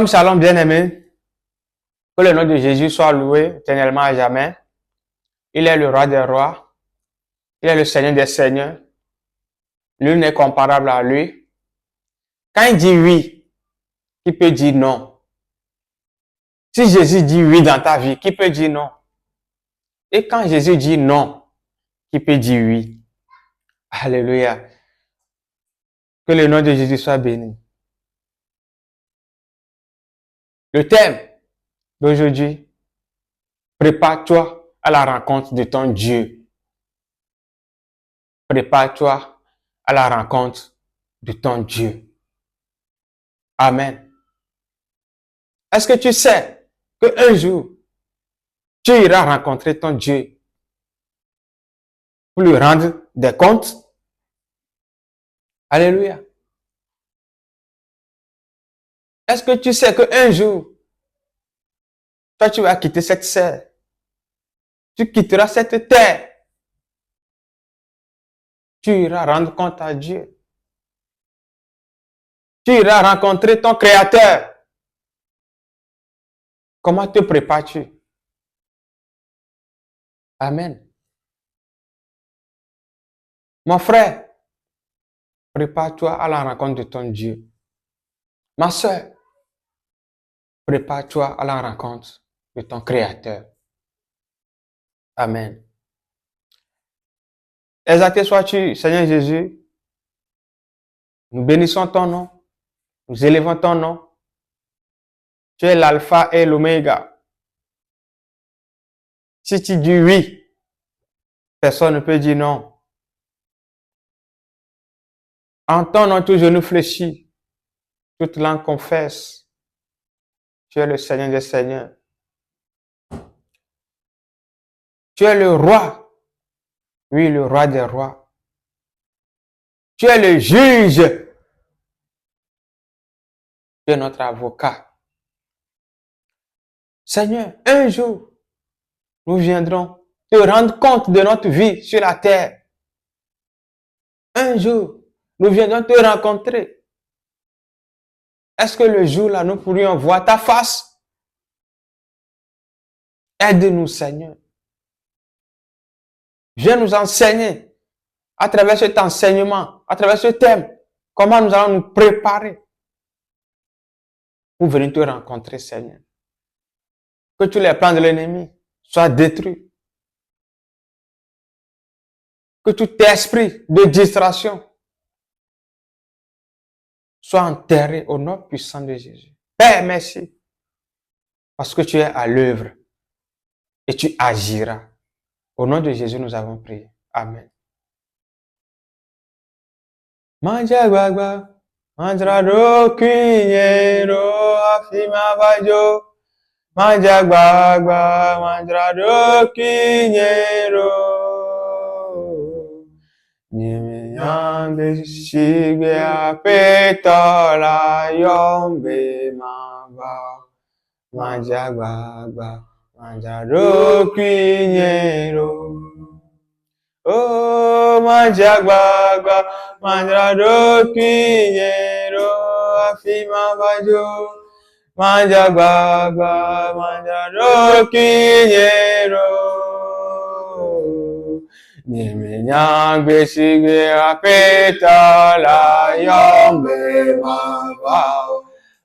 Shalom bien-aimé, que le nom de Jésus soit loué éternellement à jamais. Il est le roi des rois, il est le Seigneur des seigneurs. Nul n'est comparable à lui. Quand il dit oui, qui peut dire non? Si Jésus dit oui dans ta vie, qui peut dire non? Et quand Jésus dit non, qui peut dire oui? Alléluia. Que le nom de Jésus soit béni. Le thème d'aujourd'hui, prépare-toi à la rencontre de ton Dieu. Prépare-toi à la rencontre de ton Dieu. Amen. Est-ce que tu sais qu'un jour, tu iras rencontrer ton Dieu pour lui rendre des comptes? Alléluia. Est-ce que tu sais qu'un jour, toi, tu vas quitter cette terre? Tu quitteras cette terre. Tu iras rendre compte à Dieu. Tu iras rencontrer ton Créateur. Comment te prépares-tu? Amen. Mon frère, prépare-toi à la rencontre de ton Dieu. Ma soeur, prépare-toi à la rencontre de ton Créateur. Amen. Exalté sois-tu, Seigneur Jésus. Nous bénissons ton nom. Nous élevons ton nom. Tu es l'alpha et l'oméga. Si tu dis oui, personne ne peut dire non. En ton nom, tout genou fléchit, toute langue confesse. Tu es le Seigneur des seigneurs. Tu es le roi. Oui, le roi des rois. Tu es le juge. Tu es notre avocat. Seigneur, un jour, nous viendrons te rendre compte de notre vie sur la terre. Un jour, nous viendrons te rencontrer. Est-ce que le jour-là, nous pourrions voir ta face? Aide-nous, Seigneur. Viens nous enseigner à travers cet enseignement, à travers ce thème, comment nous allons nous préparer pour venir te rencontrer, Seigneur. Que tous les plans de l'ennemi soient détruits. Que tout esprit de distraction soit enterré au nom puissant de Jésus. Père, merci. Parce que tu es à l'œuvre et tu agiras. Au nom de Jésus, nous avons prié. Amen. Manjagwagwa, manjrado kinyero afima vajo. Manjagwagwa, manjrado kinyero. Nyambe shigbe apetola yombe mava. Manjagwagwa, manjrado kinyero. Oh, manjagwagwa, manjrado kinyero afima vajo. Manjagwagwa, manjrado kinyero. Nyambe shigbe apetola yombe mava.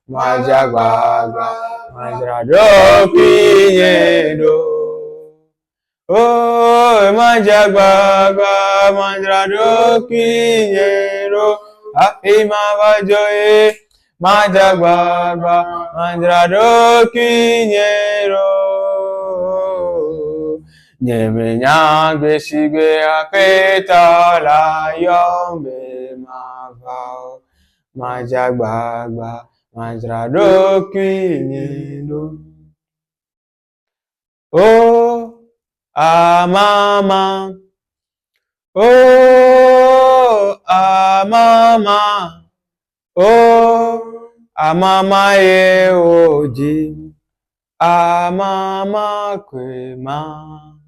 Manjagwagwa, manjrado kinyero. Oh, manjagwagwa, manjrado kinyero, afima vajoe. Manjagwagwa, manjrado kinyero. Nyeme nyangwe shigwe apetola yombe mavao. Manjagwagwa, manjrado kinyero. Oh, mama. Oh, mama. Oh, mama ye oji. Mama kwe mangajo.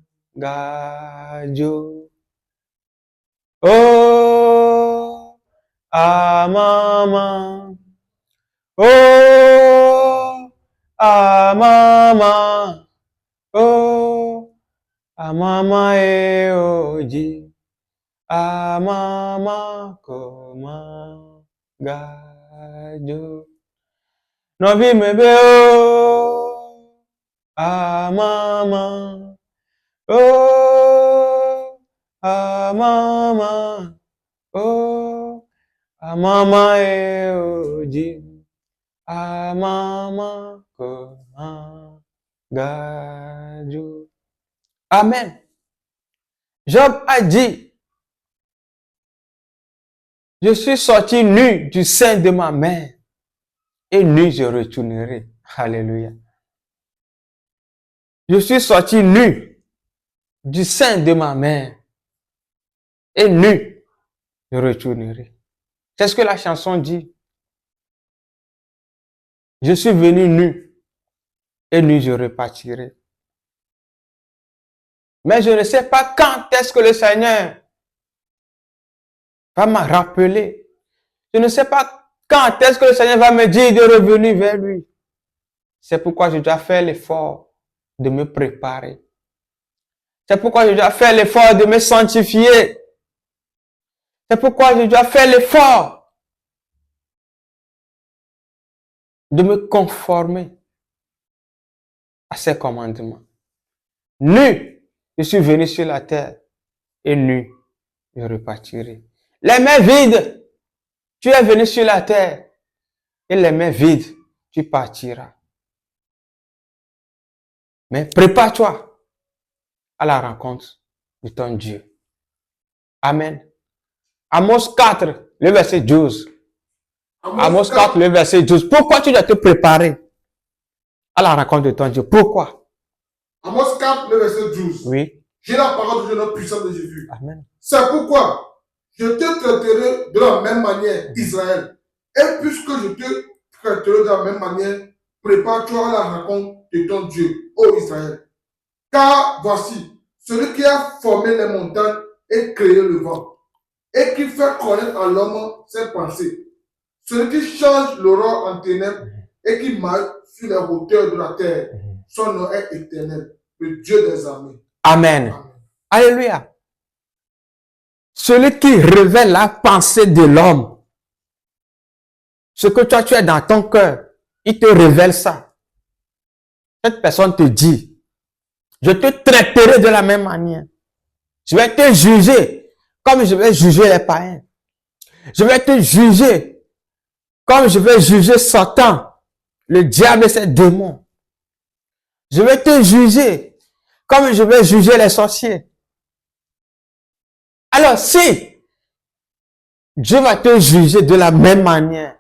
Oh, mama. Oh, Ah maman, oh, ah maman et oji, ah maman comment gajo, no bi mebe oh, ah maman, oh, ah maman, oh, ah maman et oji, ah maman comment gajo. Amen. Job a dit, je suis sorti nu du sein de ma mère et nu je retournerai. Alléluia. Je suis sorti nu du sein de ma mère et nu je retournerai. C'est ce que la chanson dit. Je suis venu nu et nu je repartirai. Mais je ne sais pas quand est-ce que le Seigneur va me rappeler. Je ne sais pas quand est-ce que le Seigneur va me dire de revenir vers lui. C'est pourquoi je dois faire l'effort de me préparer. C'est pourquoi je dois faire l'effort de me sanctifier. C'est pourquoi je dois faire l'effort de me conformer à ses commandements. Nu, je suis venu sur la terre et nu, je repartirai. Les mains vides, tu es venu sur la terre et les mains vides, tu partiras. Mais prépare-toi à la rencontre de ton Dieu. Amen. Amos 4, le verset 12. Amos 4, le verset 12. Pourquoi tu dois te préparer à la rencontre de ton Dieu? Pourquoi? Amos 4, le verset 12. Oui. J'ai la parole de Dieu, notre puissance de Jésus. Amen. C'est pourquoi je te traiterai de la même manière, Israël. Et puisque je te traiterai de la même manière, prépare-toi à la rencontre de ton Dieu, ô Israël. Car voici, celui qui a formé les montagnes et créé le vent, et qui fait connaître à l'homme ses pensées, celui qui change l'aurore en ténèbres et qui marche sur les hauteurs de la terre, son nom est éternel, le Dieu des armées. Amen. Alléluia. Celui qui révèle la pensée de l'homme, ce que toi tu as dans ton cœur, il te révèle ça. Cette personne te dit, je te traiterai de la même manière. Je vais te juger comme je vais juger les païens. Je vais te juger comme je vais juger Satan, le diable et ses démons. Je vais te juger comme je vais juger les sorciers. Alors si Dieu va te juger de la même manière,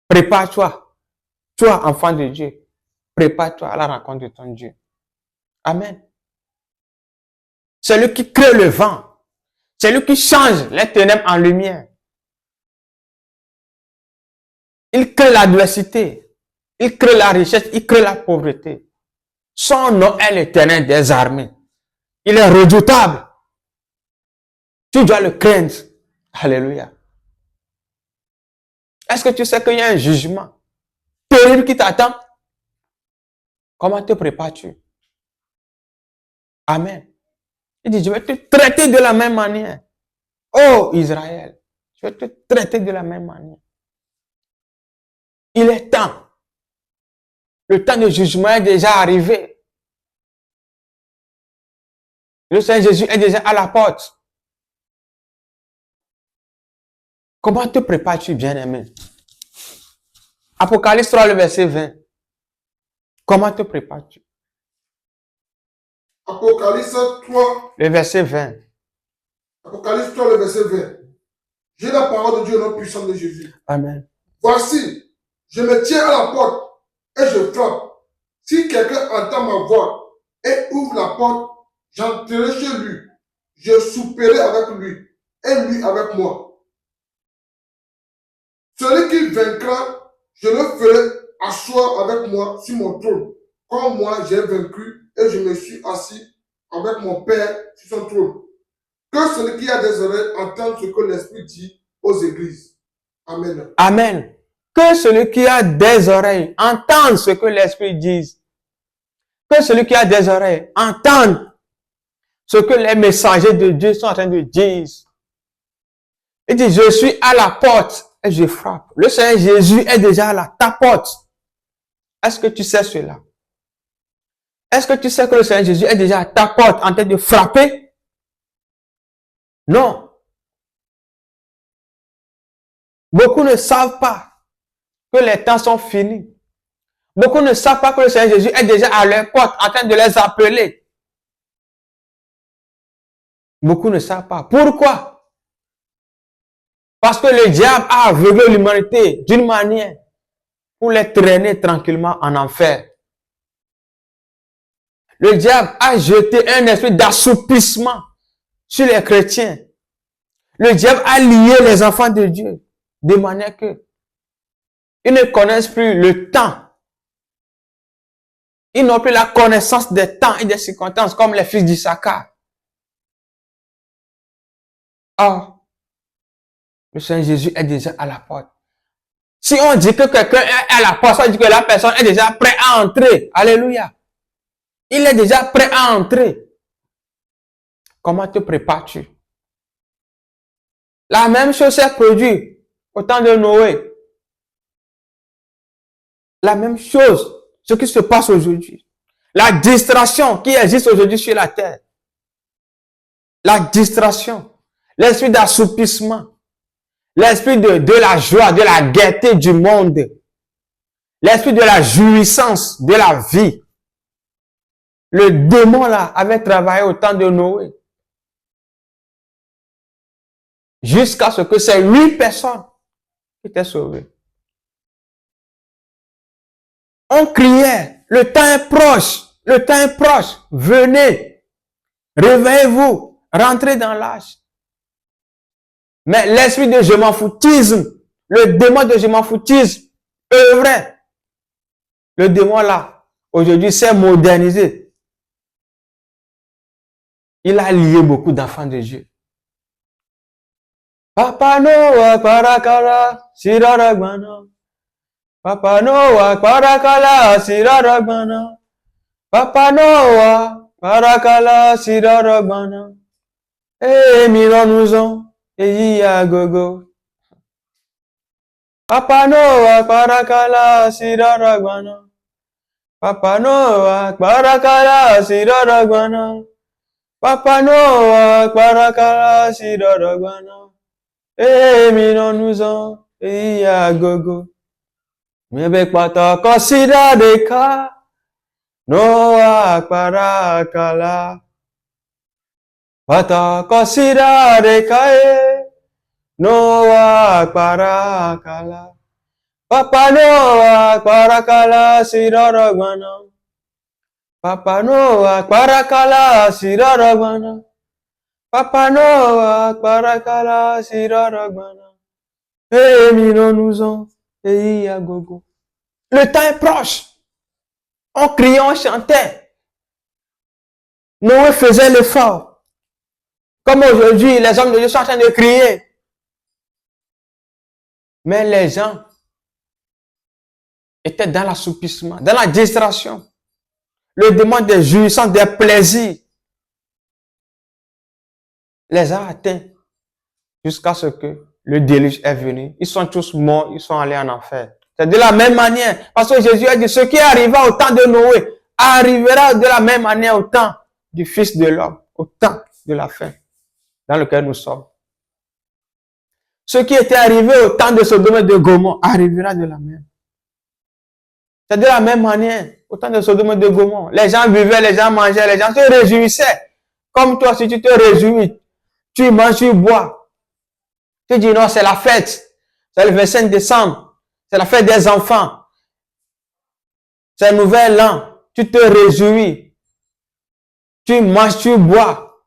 prépare-toi, toi enfant de Dieu, prépare-toi à la rencontre de ton Dieu. Amen. C'est lui qui crée le vent. C'est lui qui change les ténèbres en lumière. Il crée l'adversité. Il crée la richesse. Il crée la pauvreté. Son nom est l'Éternel des armées. Il est redoutable. Tu dois le craindre. Alléluia. Est-ce que tu sais qu'il y a un jugement terrible qui t'attend? Comment te prépares-tu? Amen. Il dit, je vais te traiter de la même manière. Oh Israël, je vais te traiter de la même manière. Il est temps. Le temps de jugement est déjà arrivé. Le Seigneur Jésus est déjà à la porte. Comment te prépares-tu, bien-aimé? Apocalypse 3, le verset 20. Comment te prépares-tu? Apocalypse 3, le verset 20. Apocalypse 3, le verset 20. J'ai la parole de Dieu, notre puissance de Jésus. Amen. Voici, je me tiens à la porte et je frappe. Si quelqu'un entend ma voix et ouvre la porte, j'entrerai chez lui. Je souperai avec lui et lui avec moi. Celui qui vaincra, je le ferai asseoir avec moi sur mon trône, comme moi j'ai vaincu et je me suis assis avec mon Père sur son trône. Que celui qui a des oreilles entende ce que l'Esprit dit aux églises. Amen. Amen. Que celui qui a des oreilles entende ce que l'Esprit dit. Que celui qui a des oreilles entende ce que les messagers de Dieu sont en train de dire. Il dit, je suis à la porte et je frappe. Le Seigneur Jésus est déjà à ta porte. Est-ce que tu sais cela? Est-ce que tu sais que le Seigneur Jésus est déjà à ta porte en train de frapper? Non. Beaucoup ne savent pas que les temps sont finis. Beaucoup ne savent pas que le Seigneur Jésus est déjà à leur porte en train de les appeler. Beaucoup ne savent pas. Pourquoi? Parce que le diable a aveuglé l'humanité d'une manière pour les traîner tranquillement en enfer. Le diable a jeté un esprit d'assoupissement sur les chrétiens. Le diable a lié les enfants de Dieu de manière que ils ne connaissent plus le temps. Ils n'ont plus la connaissance des temps et des circonstances comme les fils d'Issachar. Or, le Seigneur Jésus est déjà à la porte. Si on dit que quelqu'un est à la porte, ça veut dire que la personne est déjà prête à entrer. Alléluia. Il est déjà prêt à entrer. Comment te prépares-tu? La même chose s'est produite au temps de Noé. La même chose, ce qui se passe aujourd'hui. La distraction qui existe aujourd'hui sur la terre. La distraction. L'esprit d'assoupissement. L'esprit de la joie, de la gaieté du monde. L'esprit de la jouissance de la vie. Le démon là avait travaillé au temps de Noé. Jusqu'à ce que ces 8 personnes étaient sauvées. On criait, le temps est proche, le temps est proche, venez, réveillez-vous, rentrez dans l'âge. Mais l'esprit de je m'en foutisme, le démon de je m'en foutisme, œuvrait. Le démon là, aujourd'hui, s'est modernisé. Il a lié beaucoup d'enfants de Dieu. Papa Noah, Parakala, Siraragmana. Papa Noah, Parakala, Siraragmana. Papa Noah, Parakala, Siraragmana. Eh, mirons-nous-en, et y a gogo. Papa Noah, Parakala, Siraragmana. Papa Noah, Parakala, Siraragmana. Papa Noah, Parakala, Siraragmana. Eh, mirons-nous-en, et y a gogo. Mebe pata kosida deka Noah parakala pata kosida deka Noah parakala Papa Noah parakala siraragwana Papa Noah parakala siraragwana Papa Noah parakala siraragwana Eh, mirons-nous-en et à gogo. Le temps est proche. On criait, on chantait. Noé faisait l'effort. Comme aujourd'hui, les hommes de Dieu sont en train de crier. Mais les gens étaient dans l'assoupissement, dans la distraction. Le démon des jouissances, des plaisirs les a atteints jusqu'à ce que le déluge est venu. Ils sont tous morts, ils sont allés en enfer. C'est de la même manière. Parce que Jésus a dit, ce qui arriva au temps de Noé arrivera de la même manière au temps du Fils de l'homme, au temps de la fin dans lequel nous sommes. Ce qui était arrivé au temps de Sodome et de Gomorrhe arrivera de la même. C'est de la même manière au temps de Sodome et de Gomorrhe. Les gens vivaient, les gens mangeaient, les gens se réjouissaient. Comme toi, si tu te réjouis, tu manges, tu bois. Tu dis non, c'est la fête. C'est le 25 décembre. C'est la fête des enfants. C'est le nouvel an. Tu te réjouis. Tu manges, tu bois.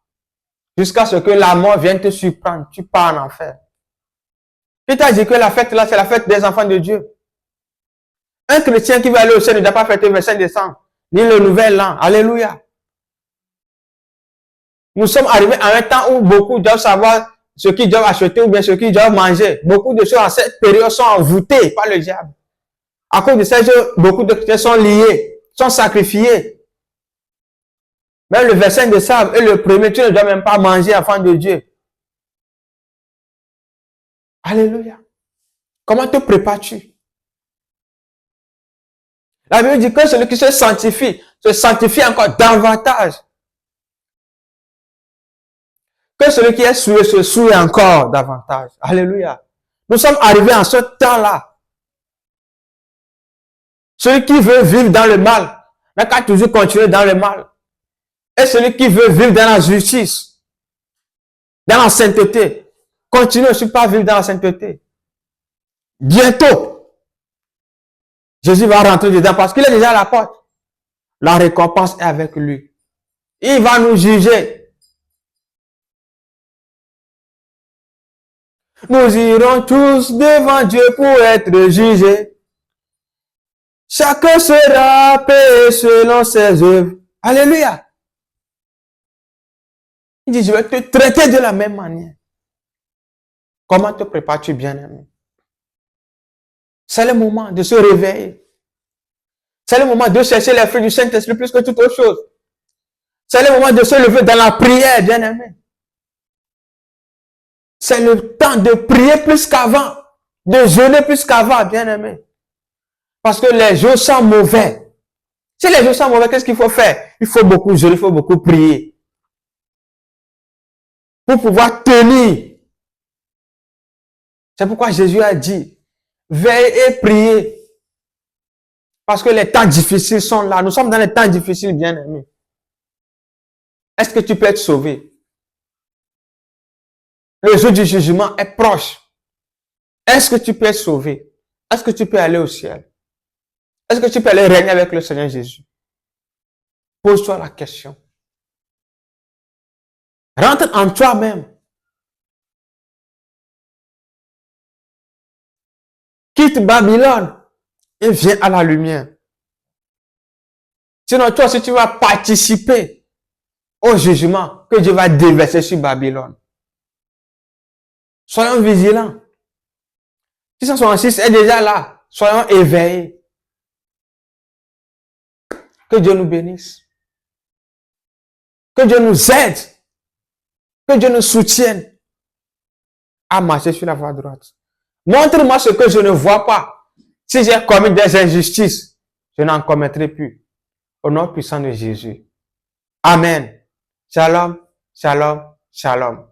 Jusqu'à ce que la mort vienne te surprendre. Tu pars en enfer. Qui t'a dit que la fête là, c'est la fête des enfants de Dieu? Un chrétien qui va aller au ciel ne doit pas fêter le 25 décembre. Ni le nouvel an. Alléluia. Nous sommes arrivés à un temps où beaucoup doivent savoir ce qu'ils doivent acheter ou bien ce qu'ils doivent manger. Beaucoup de choses en cette période sont envoûtées par le diable. À cause de ces choses, beaucoup de chrétiens sont liés, sont sacrifiés. Même le verset de sable est le premier, tu ne dois même pas manger, enfant de Dieu. Alléluia. Comment te prépares-tu? La Bible dit que celui qui se sanctifie encore davantage. Que celui qui est souillé se souille encore davantage. Alléluia. Nous sommes arrivés en ce temps-là. Celui qui veut vivre dans le mal n'a qu'à toujours continuer dans le mal. Et celui qui veut vivre dans la justice, dans la sainteté, continue aussi pas à vivre dans la sainteté. Bientôt, Jésus va rentrer dedans parce qu'il est déjà à la porte. La récompense est avec lui. Il va nous juger. Nous irons tous devant Dieu pour être jugés. Chacun sera payé selon ses œuvres. Alléluia. Il dit, je vais te traiter de la même manière. Comment te prépares-tu, bien-aimé? C'est le moment de se réveiller. C'est le moment de chercher les fruits du Saint-Esprit plus que toute autre chose. C'est le moment de se lever dans la prière, bien-aimé. C'est le temps de prier plus qu'avant, de jeûner plus qu'avant, bien-aimé. Parce que les jours sont mauvais. Si les jours sont mauvais, qu'est-ce qu'il faut faire? Il faut beaucoup jeûner, il faut beaucoup prier. Pour pouvoir tenir. C'est pourquoi Jésus a dit, veillez et priez. Parce que les temps difficiles sont là. Nous sommes dans les temps difficiles, bien-aimés. Est-ce que tu peux être sauvé? Le jour du jugement est proche. Est-ce que tu peux être sauvé? Est-ce que tu peux aller au ciel? Est-ce que tu peux aller régner avec le Seigneur Jésus? Pose-toi la question. Rentre en toi-même. Quitte Babylone et viens à la lumière. Sinon, toi, si tu vas participer au jugement que Dieu va déverser sur Babylone. Soyons vigilants. 666 est déjà là. Soyons éveillés. Que Dieu nous bénisse. Que Dieu nous aide. Que Dieu nous soutienne à marcher sur la voie droite. Montre-moi ce que je ne vois pas. Si j'ai commis des injustices, je n'en commettrai plus. Au nom puissant de Jésus. Amen. Shalom, shalom, shalom.